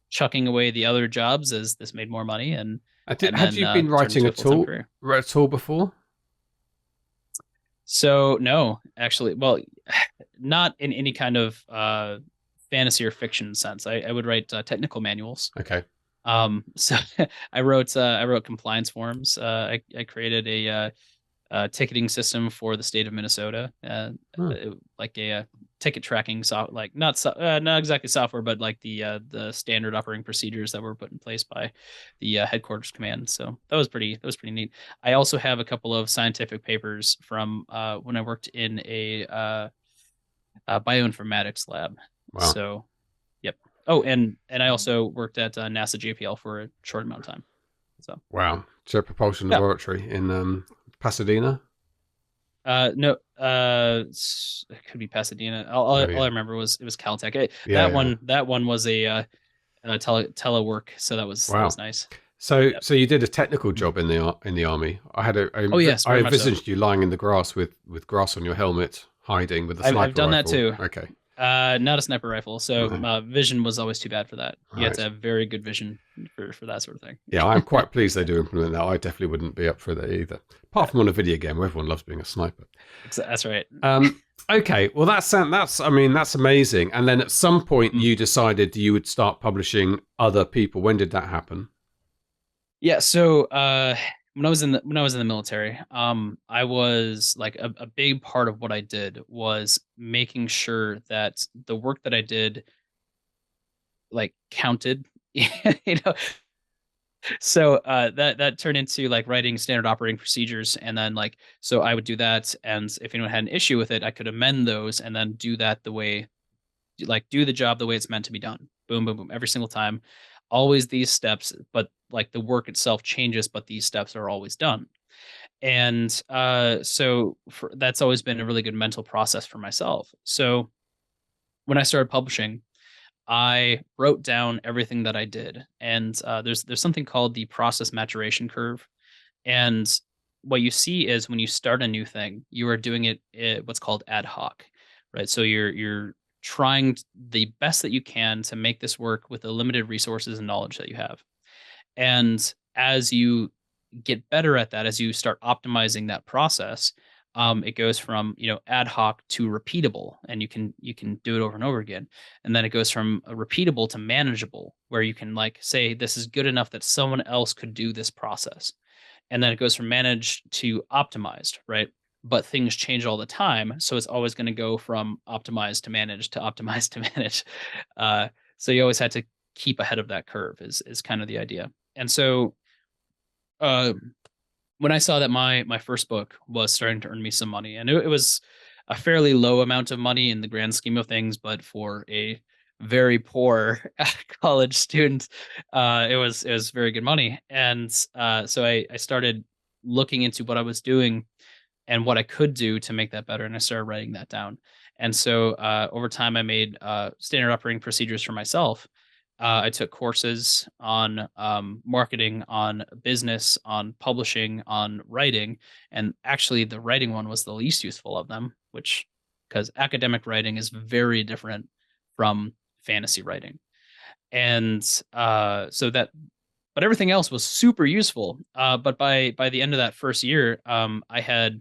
chucking away the other jobs as this made more money, and Had then you been turned writing into a full time career. at all before? So no, actually, well, not in any kind of fantasy or fiction sense. I would write technical manuals. Okay. So I wrote compliance forms. I created a ticketing system for the state of Minnesota, Hmm. like a ticket tracking like not exactly software, but like the standard operating procedures that were put in place by the headquarters command. So that was pretty neat. I also have a couple of scientific papers from when I worked in a bioinformatics lab. Wow. So yep. Oh, and I also worked at NASA JPL for a short amount of time. So Wow. Jet Propulsion yeah. Laboratory in Pasadena. No, it could be Pasadena. Oh All I yeah. remember was it was Caltech. Yeah, yeah. That one was a telework, so that Wow. was nice. So, Yep. so you did a technical job in the army. Oh yes, I very much so. envisaged you lying in the grass with grass on your helmet, hiding with a I've sniper done that rifle. too. Okay. Not a sniper rifle, so No. vision was always too bad for that. You had to Right. have very good vision for that sort of thing. Yeah, I'm quite pleased they do implement that. I definitely wouldn't be up for that either. Apart from on a video game where everyone loves being a sniper. That's right. Okay, well that's amazing. And then at some point Mm. you decided you would start publishing other people. When did that happen? Yeah, so when I was in the military, I was like a big part of what I did was making sure that the work that I did like counted. you know so that turned into like writing standard operating procedures, and then like so I would do that, and if anyone had an issue with it I could amend those and then do that the way, like do the job the way it's meant to be done. Boom, boom, boom, every single time. Always these steps, but like the work itself changes, but these steps are always done. And that's always been a really good mental process for myself. So when I started publishing, I wrote down everything that I did, and there's something called the process maturation curve. And what you see is when you start a new thing, you are doing it what's called ad hoc, right? So you're trying the best that you can to make this work with the limited resources and knowledge that you have. And as you get better at that, as you start optimizing that process, it goes from ad hoc to repeatable, and you can do it over and over again. And then it goes from a repeatable to manageable, where you can like say this is good enough that someone else could do this process. And then it goes from managed to optimized, right? But things change all the time, so it's always going to go from optimized to managed to optimized to managed. So you always had to keep ahead of that curve is kind of the idea. And so uh, when I saw that my first book was starting to earn me some money, and it was a fairly low amount of money in the grand scheme of things, but for a very poor college student, it was very good money. And so I started looking into what I was doing and what I could do to make that better, and I started writing that down. And so over time, I made standard operating procedures for myself. I took courses on marketing, on business, on publishing, on writing, and actually, the writing one was the least useful of them, which because academic writing is very different from fantasy writing, and but everything else was super useful. But by the end of that first year, I had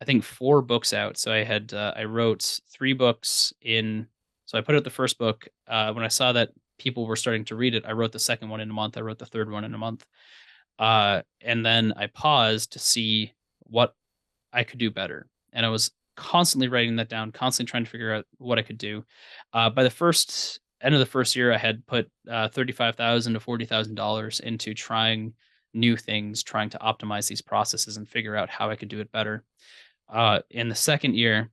I think 4 books out. So I wrote 3 books in. So I put out the first book. When I saw that people were starting to read it, I wrote the second one in a month. I wrote the third one in a month. And then I paused to see what I could do better. And I was constantly writing that down, constantly trying to figure out what I could do. By the first end of the first year, I had put $35,000 to $40,000 into trying new things, trying to optimize these processes and figure out how I could do it better. In the second year,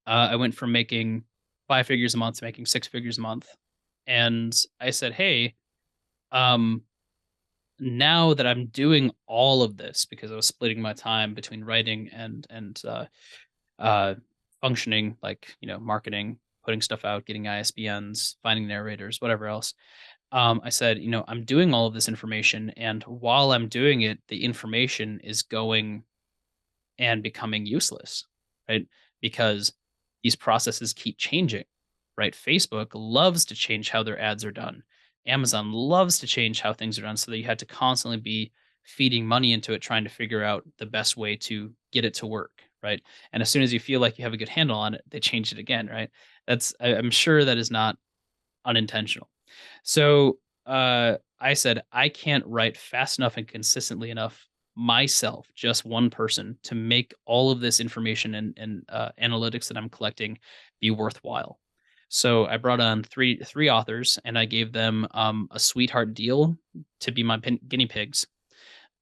I went from making 5 figures a month to making 6 figures a month. And I said, hey, um, now that I'm doing all of this, because I was splitting my time between writing and uh, functioning, like marketing, putting stuff out, getting ISBNs, finding narrators, whatever else. I said, I'm doing all of this information, and while I'm doing it, the information is going and becoming useless. right? Because these processes keep changing, right? Facebook loves to change how their ads are done. Amazon loves to change how things are done, so that you had to constantly be feeding money into it, trying to figure out the best way to get it to work, right? And as soon as you feel like you have a good handle on it, they change it again, right? I'm sure that is not unintentional. So I said, I can't write fast enough and consistently enough myself, just one person, to make all of this information and analytics that I'm collecting be worthwhile. So I brought on three authors, and I gave them a sweetheart deal to be my guinea pigs.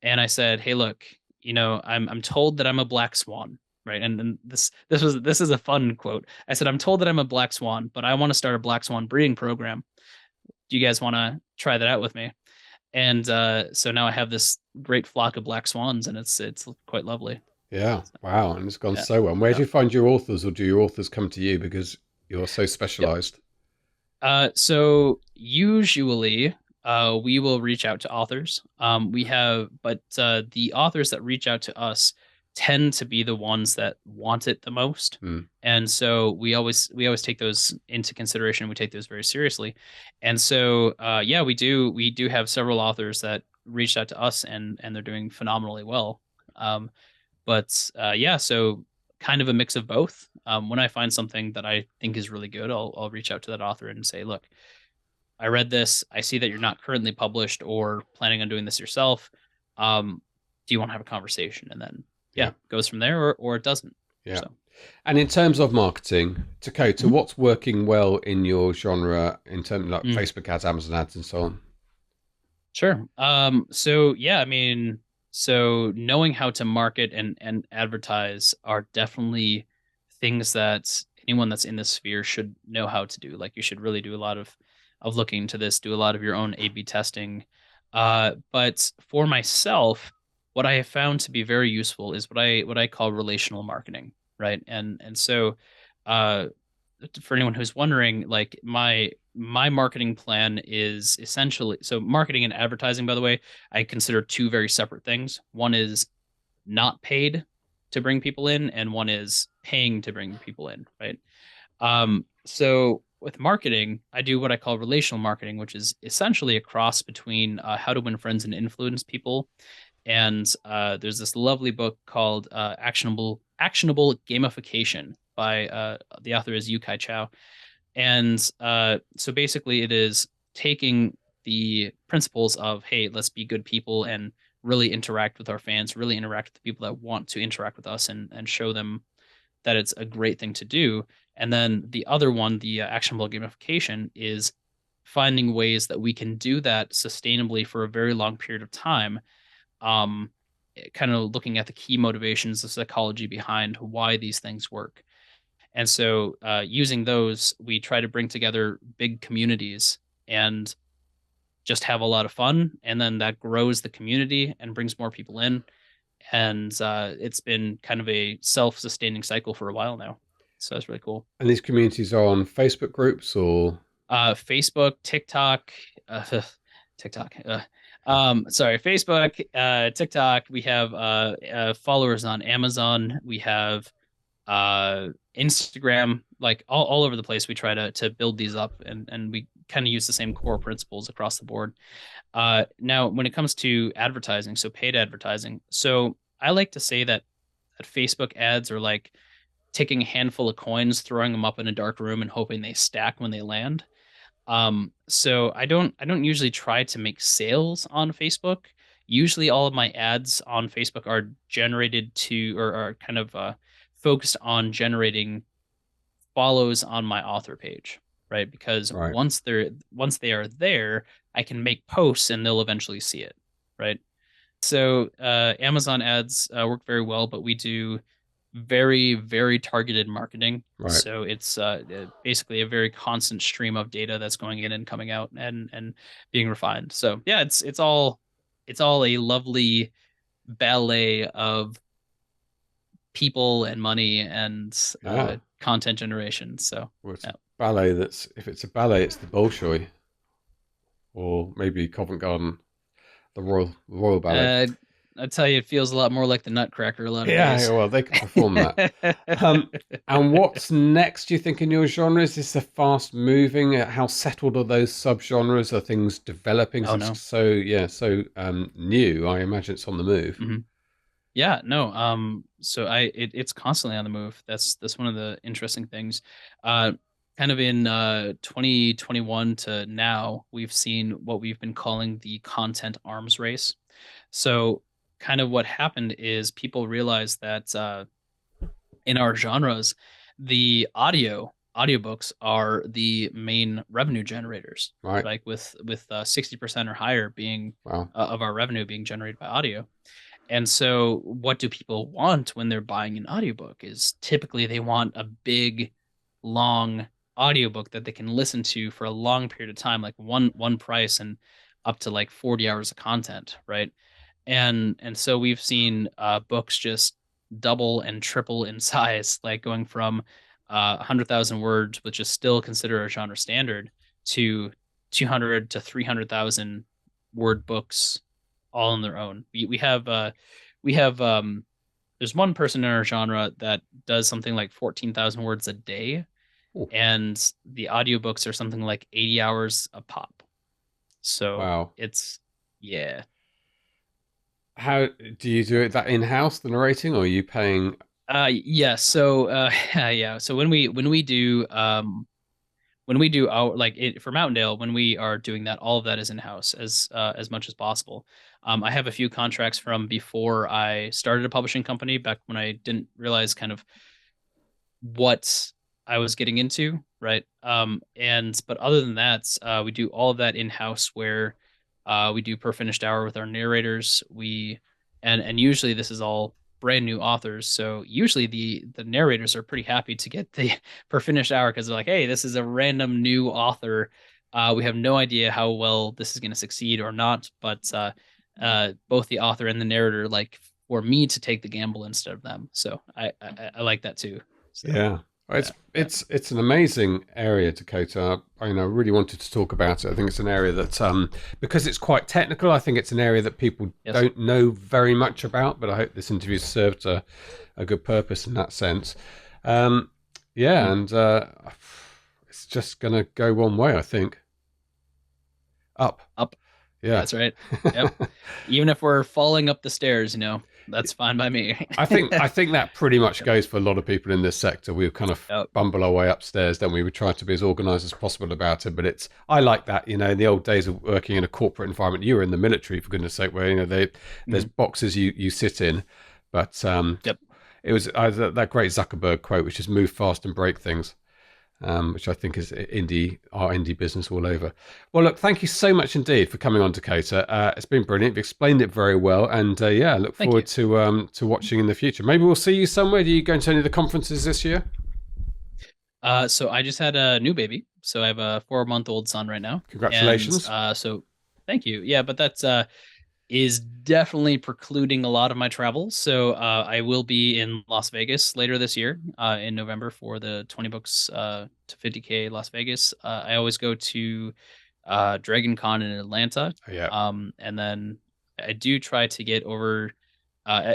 And I said, "Hey, look, I'm told that I'm a black swan, right?" And this is a fun quote. I said, "I'm told that I'm a black swan, but I want to start a black swan breeding program. Do you guys want to try that out with me?" And so now I have this great flock of black swans, and it's quite lovely. Yeah. Wow. And it's gone Yeah, so well. And where yeah. do you find your authors, or do your authors come to you because you're so Yep. specialized? So usually, we will reach out to authors. But the authors that reach out to us tend to be the ones that want it the most, Hmm. and so we always take those into consideration. We take those very seriously, and so yeah, we do have several authors that reached out to us, and they're doing phenomenally well. But yeah, so kind of a mix of both. When I find something that I think is really good, I'll reach out to that author and say, look, I read this. I see that you're not currently published or planning on doing this yourself. Do you want to have a conversation? And then yeah, Yeah. goes from there, or it doesn't. Yeah. So And in terms of marketing, Dakota, Mhm. what's working well in your genre in terms of like Mm, Facebook ads, Amazon ads, and so on? sure. So yeah, I mean, so knowing how to market and advertise are definitely things that anyone that's in this sphere should know how to do. Like you should really do a lot of looking into this, do a lot of your own A/B testing. But for myself, what I have found to be very useful is what I call relational marketing, right? And so uh for anyone who's wondering, like my marketing plan is essentially, so marketing and advertising, by the way, I consider two very separate things. One is not paid to bring people in, and one is paying to bring people in, right? So with marketing, I do what I call relational marketing, which is essentially a cross between how to win friends and influence people. And there's this lovely book called Actionable Gamification by the author is Yu Kai Chow. And so basically, it is taking the principles of, hey, let's be good people and really interact with our fans, really interact with the people that want to interact with us, and show them that it's a great thing to do. And then the other one, the actionable gamification, is finding ways that we can do that sustainably for a very long period of time. Um, Kind of looking at the key motivations, the psychology behind why these things work. And so, using those, we try to bring together big communities and just have a lot of fun. And then that grows the community and brings more people in. And it's been kind of a self-sustaining cycle for a while now. So it's really cool. And these communities are on Facebook groups or? Facebook, TikTok, TikTok. Sorry, Facebook, TikTok. We have followers on Amazon. We have Instagram, like all over the place. We try to build these up, and we kind of use the same core principles across the board. Now, when it comes to advertising, so paid advertising, so I like to say that Facebook ads are like taking a handful of coins, throwing them up in a dark room, and hoping they stack when they land. So I don't usually try to make sales on Facebook. Usually all of my ads on Facebook are generated to, or are kind of focused on generating follows on my author page, right? Because Right. once they are there, I can make posts and they'll eventually see it, right? So Amazon ads work very well, but we do very, very targeted marketing. Right. So it's basically a very constant stream of data that's going in and coming out and being refined. So yeah, it's all a lovely ballet of people and money and Yeah. content generation. So Well, it's yeah. a ballet if it's a ballet, it's the Bolshoi or maybe Covent Garden, the Royal Ballet. Uh, I tell you, it feels a lot more like the Nutcracker a lot of Yeah, days. well, they can perform that. And what's next, do you think, in your genre? Is this a fast moving? How settled are those subgenres? Are things developing? Oh no. So new. I imagine it's on the move. Hmm. Yeah, no. So it's constantly on the move. That's one of the interesting things. Uh, Kind of in 2021 to now, we've seen what we've been calling the content arms race. So kind of what happened is people realized that in our genres, the audiobooks are the main revenue generators, Right. like with 60% or higher being Wow. of our revenue being generated by audio. And so what do people want when they're buying an audiobook is typically they want a big, long audiobook that they can listen to for a long period of time, like one price and up to like 40 hours of content, right? And so we've seen books just double and triple in size, like going from 100,000 words, which is still considered a genre standard, to 200 to 300,000 word books all on their own. We have there's one person in our genre that does something like 14,000 words a day, Ooh. and the audiobooks are something like 80 hours a pop. So Wow. it's yeah. How do you do it? That in house, the narrating, or are you paying? Yeah, so yeah, so when we do our like it, for Mountaindale, when we are doing that, all of that is in house as much as possible. I have a few contracts from before I started a publishing company, back when I didn't realize kind of what I was getting into, right? And but other than that, we do all of that in house, where we do per finished hour with our narrators. And usually this is all brand new authors, so usually the narrators are pretty happy to get the per finished hour, because they're like, hey, this is a random new author. We have no idea how well this is going to succeed or not, but both the author and the narrator like for me to take the gamble instead of them. So I like that too. So, Yeah. Well, it's an amazing area, Dakota. I really wanted to talk about it. I think it's an area that, because it's quite technical, I think it's an area that people Yes. don't know very much about. But I hope this interview served a good purpose in that sense. And it's just going to go one way, I think. Up. Yeah, that's right. Yep. Even if we're falling up the stairs, that's fine by me. I think that pretty much goes for a lot of people in this sector. We kind of bumble our way upstairs, then we would try to be as organised as possible about it. But I like that, in the old days of working in a corporate environment. You were in the military, for goodness sake, where there's boxes you sit in. But Yep. It was that great Zuckerberg quote, which is "Move fast and break things." Which I think is our indie business all over. Well, look, thank you so much indeed for coming on, Dakota. It's been brilliant. You've explained it very well, and look forward to watching in the future. Maybe we'll see you somewhere. Do you go to any of the conferences this year? So I just had a new baby. So I have a 4-month-old son right now. Congratulations. And, so thank you. Yeah, but that's is definitely precluding a lot of my travel. So I will be in Las Vegas later this year in November for the 20 books to 50K Las Vegas. I always go to Dragon Con in Atlanta. Yeah. And then I do try to get over.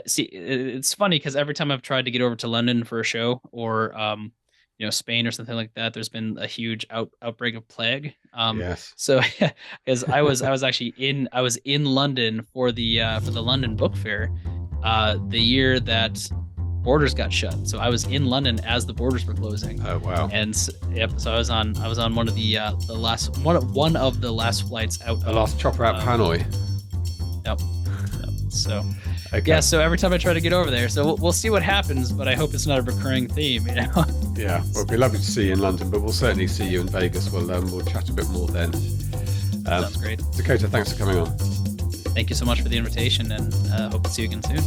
See, it's funny because every time I've tried to get over to London for a show, or Spain or something like that, there's been a huge outbreak of plague. Yes. So because I was actually in London for the London Book Fair, the year that borders got shut. So I was in London as the borders were closing. Oh wow. And so I was on one of the last flights out. The last chopper out Hanoi. Yep. So. Okay. Yeah, so every time I try to get over there, so we'll see what happens, but I hope it's not a recurring theme, Yeah, well, it'd be lovely to see you in London, but we'll certainly see you in Vegas. We'll chat a bit more then. Sounds great. Dakota, thanks for coming on. Thank you so much for the invitation, and hope to see you again soon.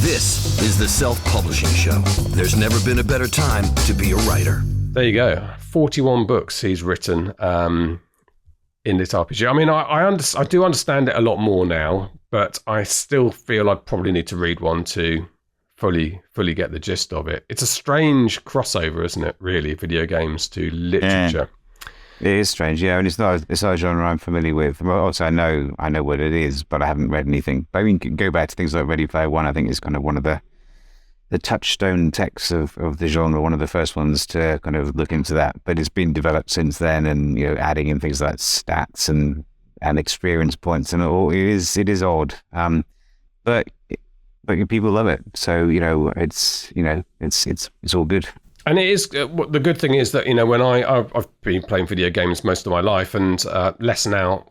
This is the Self-Publishing Show. There's never been a better time to be a writer. There you go. 41 books he's written. In LitRPG. I mean, I do understand it a lot more now, but I still feel I probably need to read one to fully get the gist of it. It's a strange crossover, isn't it, really, video games to literature. It is strange, yeah, and it's not a genre I'm familiar with. Well, also, I know what it is, but I haven't read anything. But I mean, go back to things like Ready Player One. I think is kind of one of the touchstone texts of the genre, one of the first ones to kind of look into that. But it's been developed since then, and adding in things like stats and experience points, and all. It is odd, but people love it. So it's all good. And it is the good thing is that when I've been playing video games most of my life, and less now.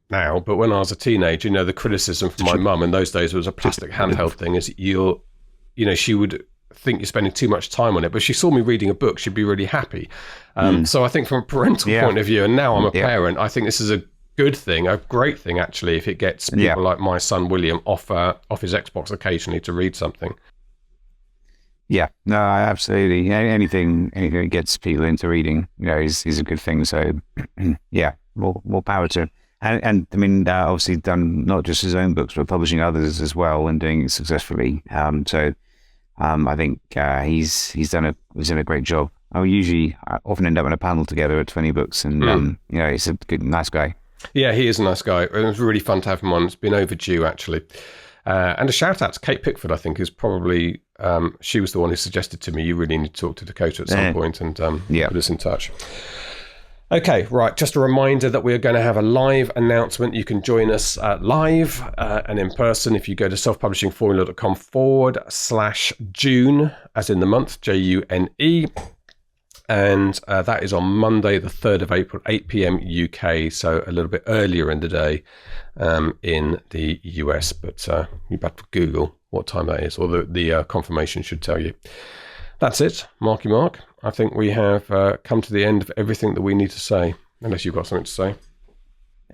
But when I was a teenager, the criticism from my mum in those days was a plastic handheld thing. Is she would think you're spending too much time on it, but she saw me reading a book, she'd be really happy. So I think from a parental point of view, and now I'm a parent, I think this is a good thing, a great thing actually, if it gets people like my son William off his Xbox occasionally to read something. Yeah, no, absolutely. Anything that gets people into reading, is a good thing. So, yeah, more power to him. And I mean, obviously done not just his own books, but publishing others as well, and doing it successfully. So, I think he's done a great job. I often end up in a panel together at 20 books, and he's a good, nice guy. Yeah, he is a nice guy. It was really fun to have him on. It's been overdue actually. And a shout out to Kate Pickford, I think, who's probably she was the one who suggested to me you really need to talk to Dakota at some point and put us in touch. Okay, right. Just a reminder that we are going to have a live announcement. You can join us live and in person if you go to selfpublishingformula.com/June, as in the month, June. And that is on Monday, the 3rd of April, 8 p.m. UK, so a little bit earlier in the day in the US. But you have to Google what time that is, or the confirmation should tell you. That's it, Marky Mark. I think we have come to the end of everything that we need to say, unless you've got something to say.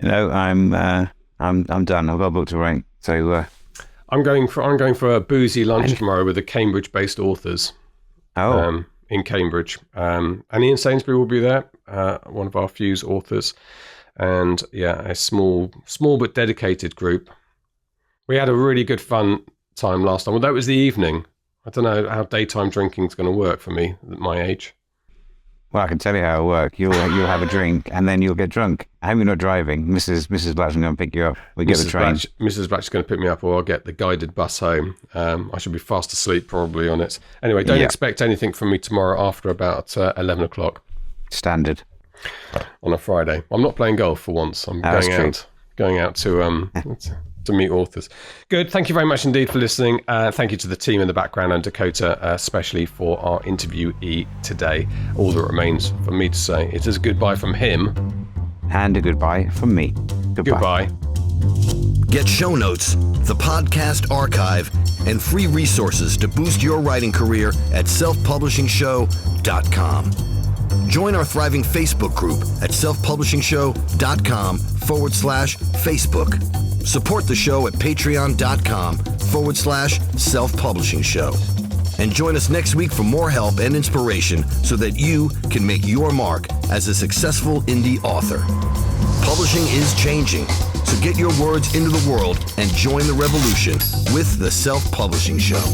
I'm done. I've got a book to write. So I'm going for a boozy lunch tomorrow with the Cambridge-based authors. In Cambridge, and Ian Sainsbury will be there, one of our Fuse authors, and a small but dedicated group. We had a really good fun time last time. Well, that was the evening. I don't know how daytime drinking is going to work for me at my age. Well, I can tell you how it'll work. You'll have a drink and then you'll get drunk. I hope you're not driving. Mrs. Blatch is going to pick you up. We get the train. Mrs. Blatch is going to pick me up, or I'll get the guided bus home. I should be fast asleep probably on it. Anyway, don't expect anything from me tomorrow after about 11 o'clock. Standard. On a Friday. I'm not playing golf for once. I'm going out to meet authors. Good. Thank you very much indeed for listening. Thank you to the team in the background and Dakota, especially for our interviewee today. All that remains for me to say, it is a goodbye from him. And a goodbye from me. Goodbye. Get show notes, the podcast archive, and free resources to boost your writing career at selfpublishingshow.com. Join our thriving Facebook group at selfpublishingshow.com/Facebook. Support the show at patreon.com/self-publishing-show. And join us next week for more help and inspiration so that you can make your mark as a successful indie author. Publishing is changing, so get your words into the world and join the revolution with the Self-Publishing Show.